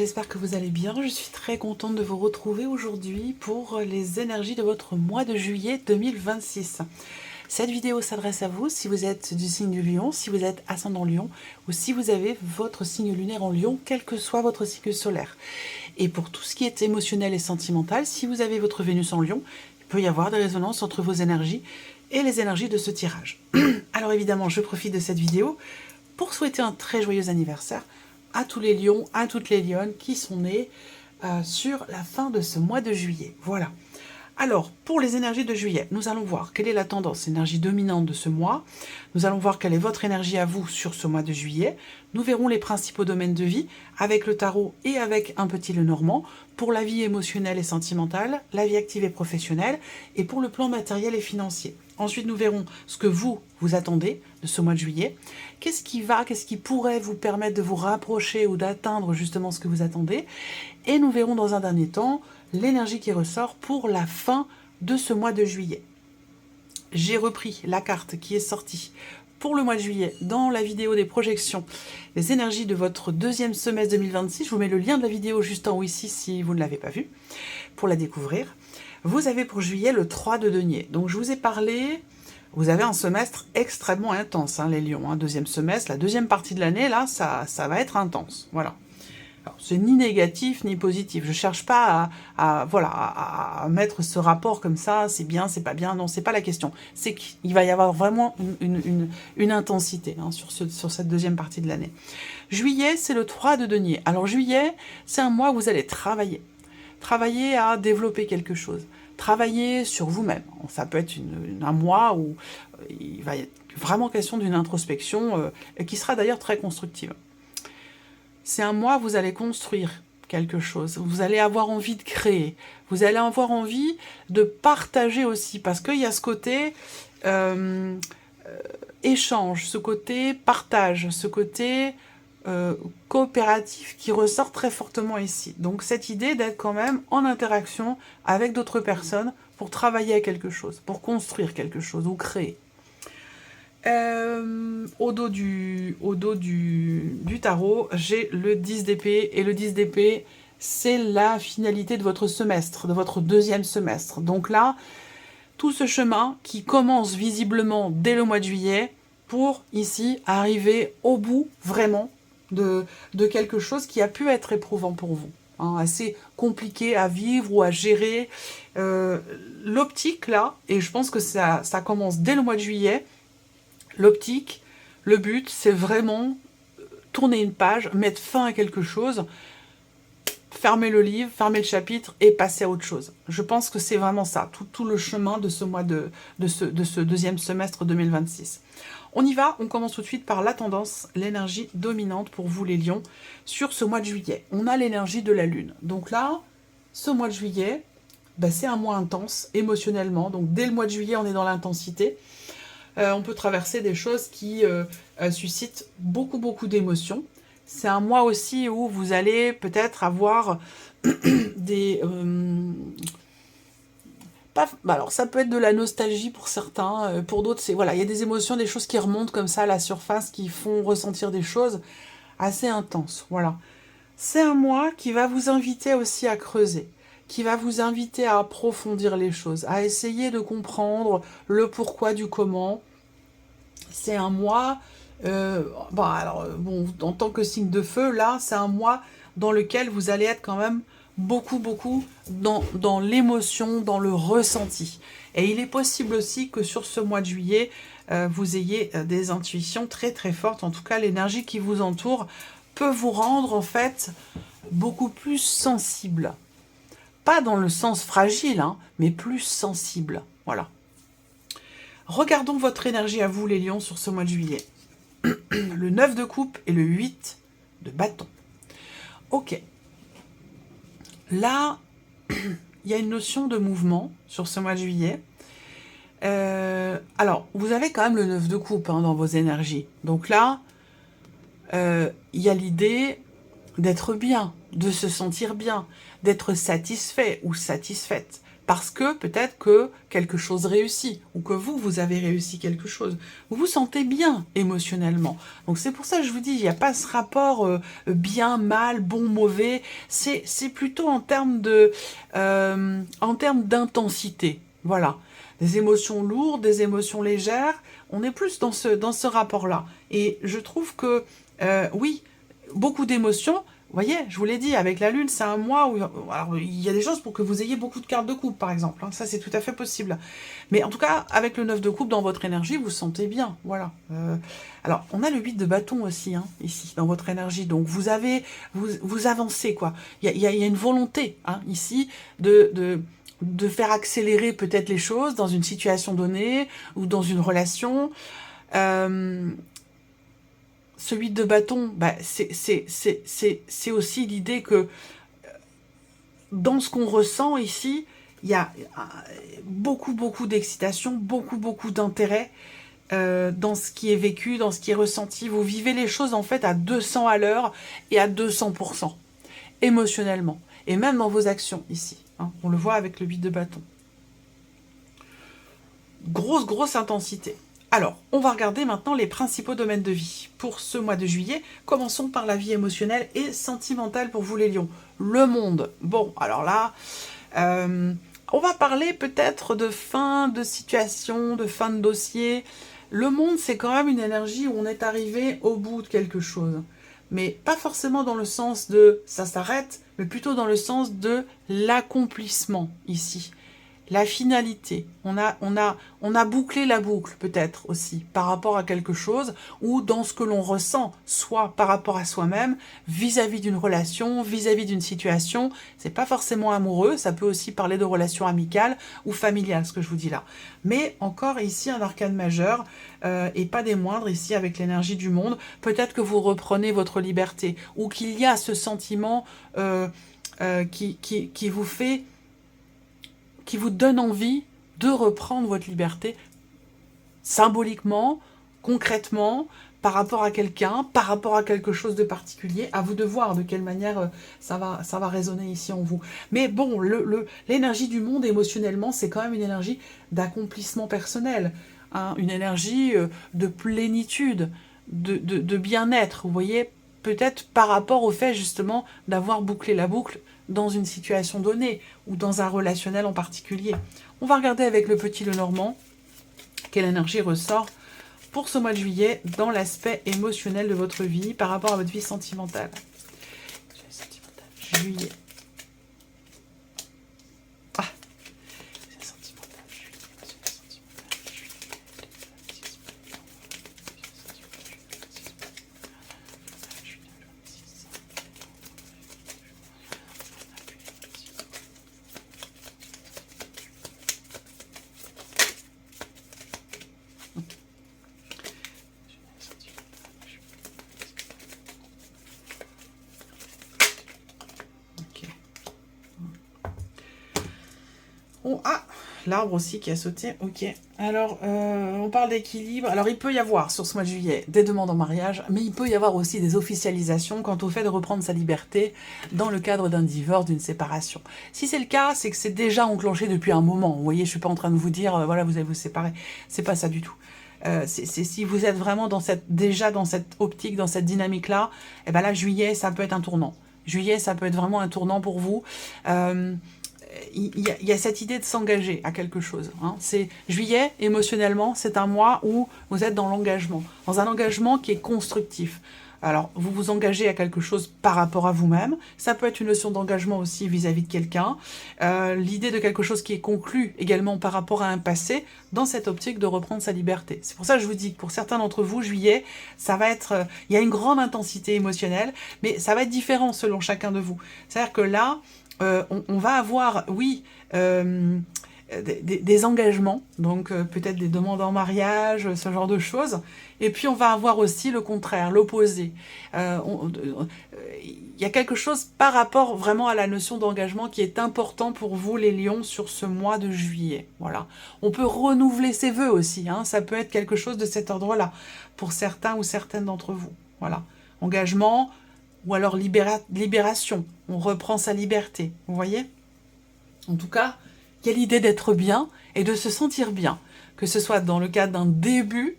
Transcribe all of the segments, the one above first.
j'espère que vous allez bien. Je suis très contente de vous retrouver aujourd'hui pour les énergies de votre mois de juillet 2026. Cette vidéo s'adresse à vous si vous êtes du signe du Lion, si vous êtes ascendant Lion ou si vous avez votre signe lunaire en Lion, quel que soit votre cycle solaire. Et pour tout ce qui est émotionnel et sentimental, si vous avez votre Vénus en Lion, il peut y avoir des résonances entre vos énergies et les énergies de ce tirage. Alors évidemment, je profite de cette vidéo pour souhaiter un très joyeux anniversaire à tous les lions, à toutes les lionnes qui sont nés sur la fin de ce mois de juillet. Voilà. Alors, pour les énergies de juillet, nous allons voir quelle est la tendance, énergie dominante de ce mois. Nous allons voir quelle est votre énergie à vous sur ce mois de juillet. Nous verrons les principaux domaines de vie avec le tarot et avec un petit Lenormand pour la vie émotionnelle et sentimentale, la vie active et professionnelle et pour le plan matériel et financier. Ensuite, nous verrons ce que vous attendez de ce mois de juillet. Qu'est-ce qui pourrait vous permettre de vous rapprocher ou d'atteindre justement ce que vous attendez. Et nous verrons dans un dernier temps l'énergie qui ressort pour la fin de ce mois de juillet. J'ai repris la carte qui est sortie pour le mois de juillet dans la vidéo des projections, les énergies de votre deuxième semestre 2026. Je vous mets le lien de la vidéo juste en haut ici si vous ne l'avez pas vue, pour la découvrir. Vous avez pour juillet le 3 de denier. Donc je vous ai parlé, vous avez un semestre extrêmement intense, hein, les lions. Hein, deuxième semestre, la deuxième partie de l'année, là, ça va être intense. Voilà. C'est ni négatif ni positif. Je cherche pas à mettre ce rapport comme ça, c'est bien, c'est pas bien. Non, c'est pas la question. C'est qu'il va y avoir vraiment une intensité hein, sur cette deuxième partie de l'année. Juillet, c'est le 3 de denier. Alors juillet, c'est un mois où vous allez travailler. Travailler à développer quelque chose. Travailler sur vous-même. Ça peut être un mois où il va y être vraiment question d'une introspection qui sera d'ailleurs très constructive. C'est un mois où vous allez construire quelque chose, vous allez avoir envie de créer, vous allez avoir envie de partager aussi, parce qu'il y a ce côté échange, ce côté partage, ce côté coopératif qui ressort très fortement ici. Donc cette idée d'être quand même en interaction avec d'autres personnes pour travailler à quelque chose, pour construire quelque chose ou créer. Au dos du tarot, j'ai le 10 d'épée, et le 10 d'épée, c'est la finalité de votre semestre, de votre deuxième semestre. Donc là, tout ce chemin qui commence visiblement dès le mois de juillet, pour ici arriver au bout vraiment de quelque chose qui a pu être éprouvant pour vous. Hein, assez compliqué à vivre ou à gérer. L'optique là, et je pense que ça commence dès le mois de juillet. L'optique, le but, c'est vraiment tourner une page, mettre fin à quelque chose, fermer le livre, fermer le chapitre et passer à autre chose. Je pense que c'est vraiment ça, tout le chemin de ce mois de ce deuxième semestre 2026. On y va, on commence tout de suite par la tendance, l'énergie dominante pour vous les lions sur ce mois de juillet. On a l'énergie de la lune. Donc là, ce mois de juillet, c'est un mois intense émotionnellement. Donc dès le mois de juillet, on est dans l'intensité. On peut traverser des choses qui suscitent beaucoup d'émotions. C'est un mois aussi où vous allez peut-être avoir des... alors ça peut être de la nostalgie pour certains, pour d'autres, c'est voilà, il y a des émotions, des choses qui remontent comme ça à la surface, qui font ressentir des choses assez intenses. Voilà. C'est un mois qui va vous inviter aussi à creuser, qui va vous inviter à approfondir les choses, à essayer de comprendre le pourquoi du comment. C'est un mois, en tant que signe de feu, là, c'est un mois dans lequel vous allez être quand même beaucoup dans l'émotion, dans le ressenti. Et il est possible aussi que sur ce mois de juillet, vous ayez des intuitions très fortes. En tout cas, l'énergie qui vous entoure peut vous rendre en fait beaucoup plus sensible. Pas dans le sens fragile, hein, mais plus sensible. Voilà. Regardons votre énergie à vous, les lions, sur ce mois de juillet. Le 9 de coupe et le 8 de bâton. Ok. Là, il y a une notion de mouvement sur ce mois de juillet. Alors, vous avez quand même le 9 de coupe hein, dans vos énergies. Donc là, il y a l'idée d'être bien, de se sentir bien, d'être satisfait ou satisfaite. parce que peut-être que quelque chose réussit, ou que vous avez réussi quelque chose. Vous vous sentez bien émotionnellement. Donc c'est pour ça que je vous dis, il n'y a pas ce rapport bien, mal, bon, mauvais. C'est plutôt en termes d'intensité. Voilà. Des émotions lourdes, des émotions légères. On est plus dans ce rapport-là. Et je trouve que, oui, beaucoup d'émotions. Vous voyez, je vous l'ai dit, avec la Lune, c'est un mois où alors, il y a des choses pour que vous ayez beaucoup de cartes de coupe, par exemple. Hein, ça, c'est tout à fait possible. Mais en tout cas, avec le 9 de coupe, dans votre énergie, vous vous sentez bien. Voilà. Alors, on a le 8 de bâton aussi, hein, ici, dans votre énergie. Donc, vous avancez, quoi. Il y a une volonté, hein, ici, de faire accélérer peut-être les choses dans une situation donnée ou dans une relation. Ce 8 de bâton, bah, c'est aussi l'idée que dans ce qu'on ressent ici, il y a beaucoup d'excitation, beaucoup d'intérêt dans ce qui est vécu, dans ce qui est ressenti. Vous vivez les choses en fait à 200 à l'heure et à 200%, émotionnellement. Et même dans vos actions ici. Hein, on le voit avec le 8 de bâton. Grosse intensité. Alors, on va regarder maintenant les principaux domaines de vie pour ce mois de juillet. Commençons par la vie émotionnelle et sentimentale pour vous les lions. Le monde. Bon, alors là, on va parler peut-être de fin de situation, de fin de dossier. Le monde, c'est quand même une énergie où on est arrivé au bout de quelque chose. Mais pas forcément dans le sens de ça s'arrête, mais plutôt dans le sens de l'accomplissement ici. La finalité, on a bouclé la boucle peut-être aussi par rapport à quelque chose ou dans ce que l'on ressent, soit par rapport à soi-même, vis-à-vis d'une relation, vis-à-vis d'une situation. C'est pas forcément amoureux, ça peut aussi parler de relations amicales ou familiales, ce que je vous dis là. Mais encore ici un arcane majeur et pas des moindres ici avec l'énergie du monde. Peut-être que vous reprenez votre liberté ou qu'il y a ce sentiment qui vous fait, qui vous donne envie de reprendre votre liberté symboliquement, concrètement, par rapport à quelqu'un, par rapport à quelque chose de particulier. À vous de voir de quelle manière ça va résonner ici en vous. Mais bon, l'énergie du monde émotionnellement, c'est quand même une énergie d'accomplissement personnel, hein, une énergie de plénitude, de bien-être, vous voyez, peut-être par rapport au fait justement d'avoir bouclé la boucle dans une situation donnée ou dans un relationnel en particulier. On va regarder avec le petit Lenormand quelle énergie ressort pour ce mois de juillet dans l'aspect émotionnel de votre vie par rapport à votre vie sentimentale. Juillet. Oh, ah, l'arbre aussi qui a sauté, ok. Alors, on parle d'équilibre. Alors, il peut y avoir, sur ce mois de juillet, des demandes en mariage, mais il peut y avoir aussi des officialisations quant au fait de reprendre sa liberté dans le cadre d'un divorce, d'une séparation. Si c'est le cas, c'est que c'est déjà enclenché depuis un moment. Vous voyez, je suis pas en train de vous dire, voilà, vous allez vous séparer. C'est pas ça du tout. Si vous êtes vraiment déjà dans cette optique, dans cette dynamique-là, et ben là, juillet, ça peut être un tournant. Juillet, ça peut être vraiment un tournant pour vous. Il y a cette idée de s'engager à quelque chose. Hein. C'est juillet, émotionnellement, c'est un mois où vous êtes dans l'engagement, dans un engagement qui est constructif. Alors, vous vous engagez à quelque chose par rapport à vous-même. Ça peut être une notion d'engagement aussi vis-à-vis de quelqu'un. L'idée de quelque chose qui est conclu également par rapport à un passé, dans cette optique de reprendre sa liberté. C'est pour ça que je vous dis que pour certains d'entre vous, juillet, ça va être... il y a une grande intensité émotionnelle, mais ça va être différent selon chacun de vous. C'est-à-dire que là, on va avoir, oui, des engagements, donc peut-être des demandes en mariage, ce genre de choses. Et puis on va avoir aussi le contraire, l'opposé. Il y a quelque chose par rapport vraiment à la notion d'engagement qui est important pour vous, les lions, sur ce mois de juillet. Voilà. On peut renouveler ses vœux aussi, hein, ça peut être quelque chose de cet ordre-là, pour certains ou certaines d'entre vous. Voilà. Engagement, ou alors libération, on reprend sa liberté, vous voyez? En tout cas, il y a l'idée d'être bien et de se sentir bien, que ce soit dans le cadre d'un début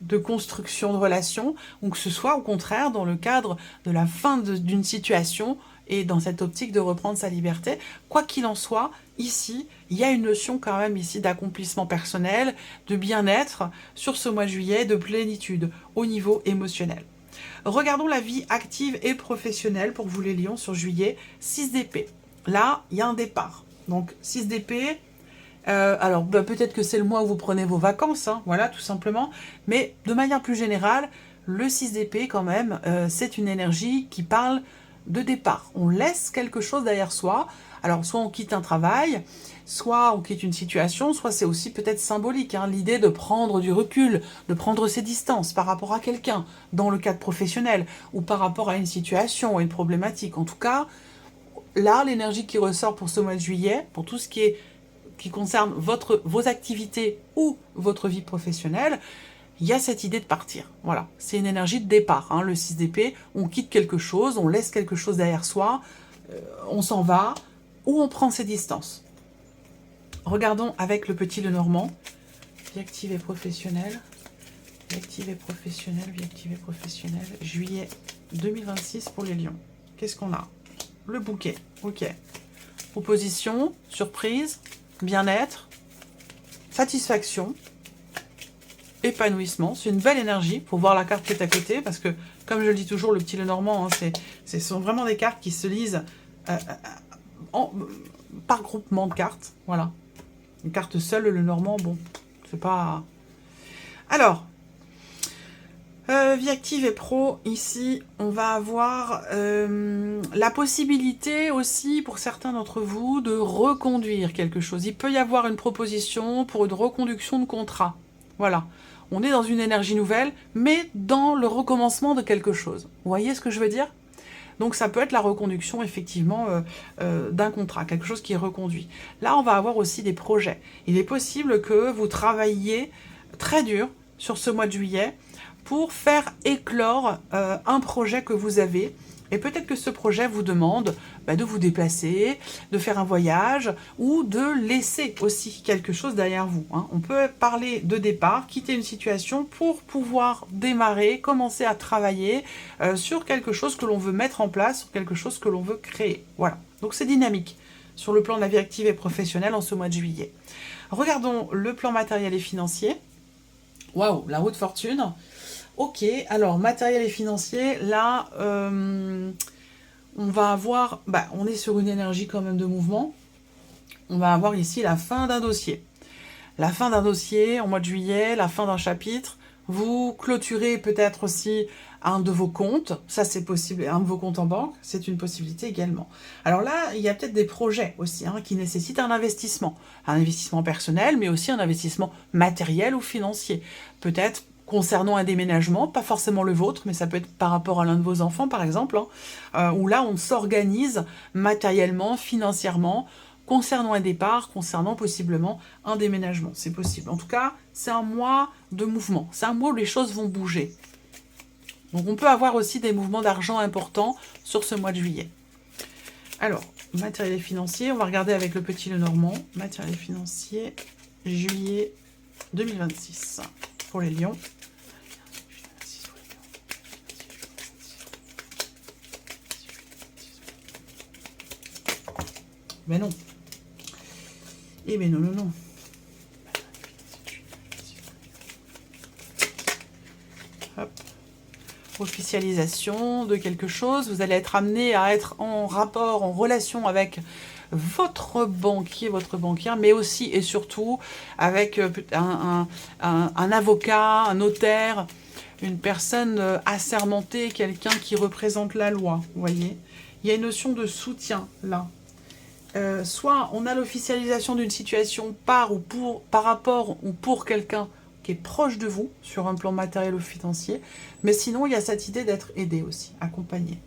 de construction de relation, ou que ce soit au contraire dans le cadre de la fin d'une situation et dans cette optique de reprendre sa liberté. Quoi qu'il en soit, ici, il y a une notion quand même ici d'accomplissement personnel, de bien-être sur ce mois de juillet, de plénitude au niveau émotionnel. Regardons la vie active et professionnelle pour vous les lions sur juillet. 6 d'épée. Là, il y a un départ. Donc 6 d'épée. Alors peut-être que c'est le mois où vous prenez vos vacances, hein, voilà, tout simplement. Mais de manière plus générale, le 6 d'épée quand même, c'est une énergie qui parle de départ. On laisse quelque chose derrière soi. Alors soit on quitte un travail, soit on quitte une situation, soit c'est aussi peut-être symbolique, hein, l'idée de prendre du recul, de prendre ses distances par rapport à quelqu'un, dans le cadre professionnel, ou par rapport à une situation, à une problématique. En tout cas, là, l'énergie qui ressort pour ce mois de juillet, pour tout ce qui concerne vos activités ou votre vie professionnelle, il y a cette idée de partir. Voilà, c'est une énergie de départ, hein, le 6 d'épée. On quitte quelque chose, on laisse quelque chose derrière soi, on s'en va, ou on prend ses distances. Regardons avec le petit Lenormand. Vie active et professionnelle. Vie active et professionnelle, vie active et professionnelle. Juillet 2026 pour les lions. Qu'est-ce qu'on a? Le bouquet, ok. Opposition, surprise, bien-être, satisfaction, épanouissement. C'est une belle énergie pour voir la carte qui est à côté, parce que, comme je le dis toujours, le petit Lenormand, hein, ce sont vraiment des cartes qui se lisent par groupement de cartes. Voilà. Une carte seule, le Lenormand, bon, c'est pas... Alors, vie active et pro, ici, on va avoir la possibilité aussi, pour certains d'entre vous, de reconduire quelque chose. Il peut y avoir une proposition pour une reconduction de contrat. Voilà. On est dans une énergie nouvelle, mais dans le recommencement de quelque chose. Vous voyez ce que je veux dire? Donc ça peut être la reconduction, effectivement, d'un contrat, quelque chose qui est reconduit. Là, on va avoir aussi des projets. Il est possible que vous travailliez très dur sur ce mois de juillet pour faire éclore un projet que vous avez. Et peut-être que ce projet vous demande de vous déplacer, de faire un voyage ou de laisser aussi quelque chose derrière vous, hein. On peut parler de départ, quitter une situation pour pouvoir démarrer, commencer à travailler sur quelque chose que l'on veut mettre en place, sur quelque chose que l'on veut créer. Voilà, donc c'est dynamique sur le plan de la vie active et professionnelle en ce mois de juillet. Regardons le plan matériel et financier. Waouh, la roue de fortune. Ok, alors matériel et financier, là, on va avoir, on est sur une énergie quand même de mouvement. On va avoir ici la fin d'un dossier. La fin d'un dossier en mois de juillet, la fin d'un chapitre. Vous clôturez peut-être aussi un de vos comptes, ça c'est possible, un de vos comptes en banque, c'est une possibilité également. Alors là, il y a peut-être des projets aussi qui nécessitent un investissement personnel, mais aussi un investissement matériel ou financier. Peut-être concernant un déménagement, pas forcément le vôtre, mais ça peut être par rapport à l'un de vos enfants par exemple, où là on s'organise matériellement, financièrement, concernant un départ, concernant possiblement un déménagement, c'est possible. En tout cas, c'est un mois de mouvement, c'est un mois où les choses vont bouger. Donc on peut avoir aussi des mouvements d'argent importants sur ce mois de juillet. Alors, matériel financier, on va regarder avec le petit Lenormand. Matériel financier, juillet 2026 pour les lions. Mais non. Eh bien non, non, non. Hop. Officialisation de quelque chose. Vous allez être amené à être en rapport, en relation avec votre banquier, votre banquière, mais aussi et surtout avec un avocat, un notaire, une personne assermentée, quelqu'un qui représente la loi, vous voyez. Il y a une notion de soutien, là. Soit on a l'officialisation d'une situation par rapport ou pour quelqu'un qui est proche de vous, sur un plan matériel ou financier, mais sinon il y a cette idée d'être aidé aussi, accompagné.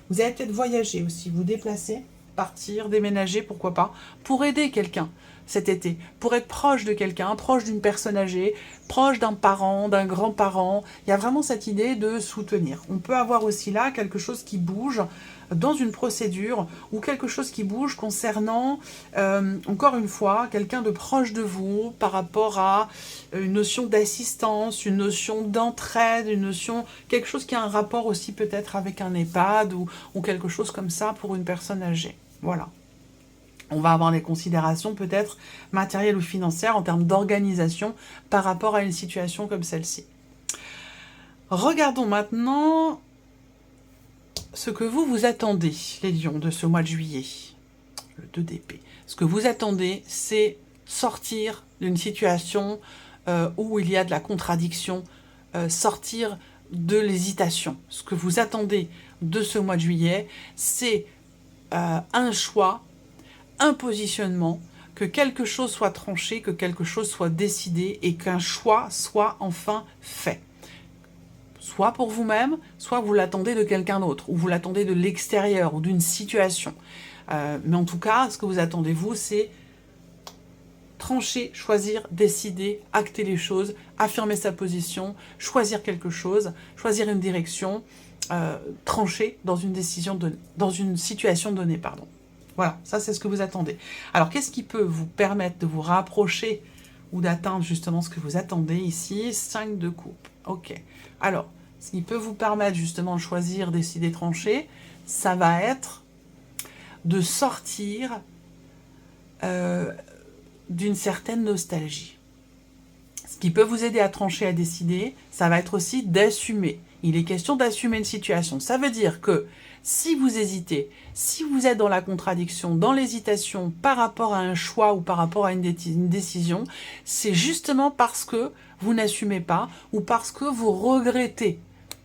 Vous allez peut-être voyager aussi, vous déplacer, partir, déménager, pourquoi pas, pour aider quelqu'un cet été, pour être proche de quelqu'un, proche d'une personne âgée, proche d'un parent, d'un grand-parent. Il y a vraiment cette idée de soutenir. On peut avoir aussi là quelque chose qui bouge dans une procédure ou quelque chose qui bouge concernant, encore une fois, quelqu'un de proche de vous par rapport à une notion d'assistance, une notion d'entraide, une notion, quelque chose qui a un rapport aussi peut-être avec un EHPAD ou quelque chose comme ça pour une personne âgée. Voilà. On va avoir des considérations peut-être matérielles ou financières en termes d'organisation par rapport à une situation comme celle-ci. Regardons maintenant ce que vous attendez, les lions, de ce mois de juillet. Le 2 d'épée. Ce que vous attendez, c'est sortir d'une situation où il y a de la contradiction, sortir de l'hésitation. Ce que vous attendez de ce mois de juillet, c'est un choix, un positionnement, que quelque chose soit tranché, que quelque chose soit décidé et qu'un choix soit enfin fait. Soit pour vous-même, soit vous l'attendez de quelqu'un d'autre, ou vous l'attendez de l'extérieur, ou d'une situation. Mais en tout cas, ce que vous attendez, vous, c'est trancher, choisir, décider, acter les choses, affirmer sa position, choisir quelque chose, choisir une direction, trancher dans une décision donnée, dans une situation donnée, pardon. Voilà, ça c'est ce que vous attendez. Alors, qu'est-ce qui peut vous permettre de vous rapprocher ou d'atteindre justement ce que vous attendez ici? 5 de coupe. Ok. Alors, ce qui peut vous permettre justement de choisir, décider, trancher, ça va être de sortir d'une certaine nostalgie. Ce qui peut vous aider à trancher, à décider, ça va être aussi d'assumer. Il est question d'assumer une situation. Ça veut dire que si vous hésitez, si vous êtes dans la contradiction, dans l'hésitation par rapport à un choix ou par rapport à une décision, c'est justement parce que vous n'assumez pas ou parce que vous regrettez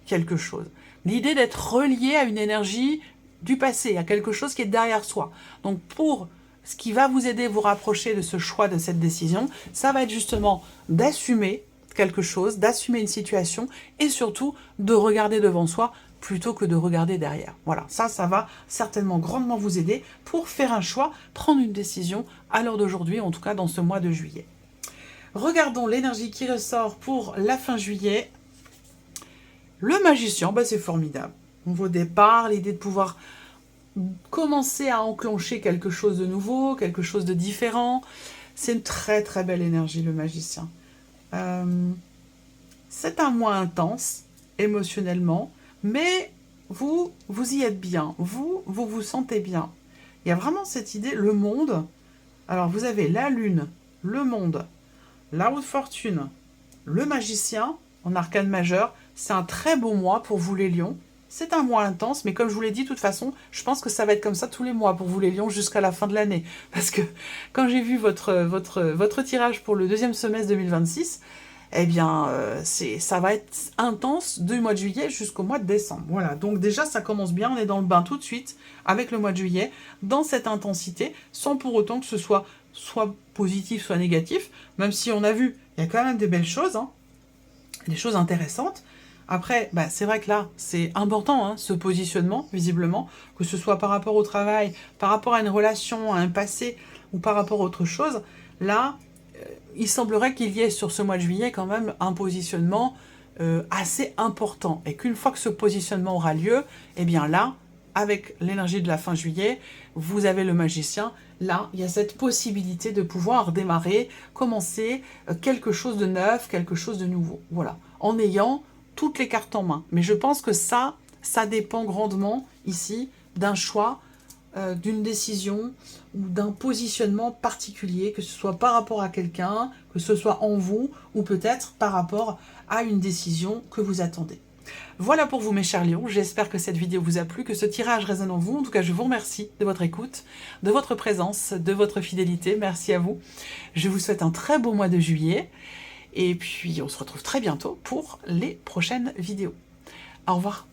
quelque chose. L'idée d'être relié à une énergie du passé, à quelque chose qui est derrière soi. Donc pour ce qui va vous aider à vous rapprocher de ce choix, de cette décision, ça va être justement d'assumer quelque chose, d'assumer une situation et surtout de regarder devant soi plutôt que de regarder derrière. Voilà, ça va certainement grandement vous aider pour faire un choix, prendre une décision à l'heure d'aujourd'hui, en tout cas dans ce mois de juillet. Regardons l'énergie qui ressort pour la fin juillet. Le magicien, c'est formidable. Nouveau départ, l'idée de pouvoir commencer à enclencher quelque chose de nouveau, quelque chose de différent. C'est une très très belle énergie, le magicien. C'est un mois intense, émotionnellement, mais vous y êtes bien, vous vous sentez bien. Il y a vraiment cette idée, le monde. Alors vous avez la lune, le monde, la haute fortune, le magicien, en arcane majeur. C'est un très beau mois pour vous les lions. C'est un mois intense, mais comme je vous l'ai dit, de toute façon, je pense que ça va être comme ça tous les mois pour vous les lions jusqu'à la fin de l'année. Parce que quand j'ai vu votre tirage pour le deuxième semestre 2026, eh bien, ça va être intense du mois de juillet jusqu'au mois de décembre. Voilà, donc déjà, ça commence bien, on est dans le bain tout de suite avec le mois de juillet, dans cette intensité, sans pour autant que ce soit positif, soit négatif, même si on a vu, il y a quand même des belles choses, hein, des choses intéressantes. Après, c'est vrai que là, c'est important, ce positionnement, visiblement, que ce soit par rapport au travail, par rapport à une relation, à un passé, ou par rapport à autre chose. Là, il semblerait qu'il y ait sur ce mois de juillet quand même un positionnement assez important. Et qu'une fois que ce positionnement aura lieu, eh bien là, avec l'énergie de la fin juillet, vous avez le magicien. Là, il y a cette possibilité de pouvoir démarrer, commencer quelque chose de neuf, quelque chose de nouveau. Voilà, en ayant toutes les cartes en main. Mais je pense que ça dépend grandement ici d'un choix, d'une décision ou d'un positionnement particulier, que ce soit par rapport à quelqu'un, que ce soit en vous ou peut-être par rapport à une décision que vous attendez. Voilà pour vous mes chers lions, j'espère que cette vidéo vous a plu, que ce tirage résonne en vous. En tout cas, je vous remercie de votre écoute, de votre présence, de votre fidélité. Merci à vous. Je vous souhaite un très beau mois de juillet. Et puis, on se retrouve très bientôt pour les prochaines vidéos. Au revoir.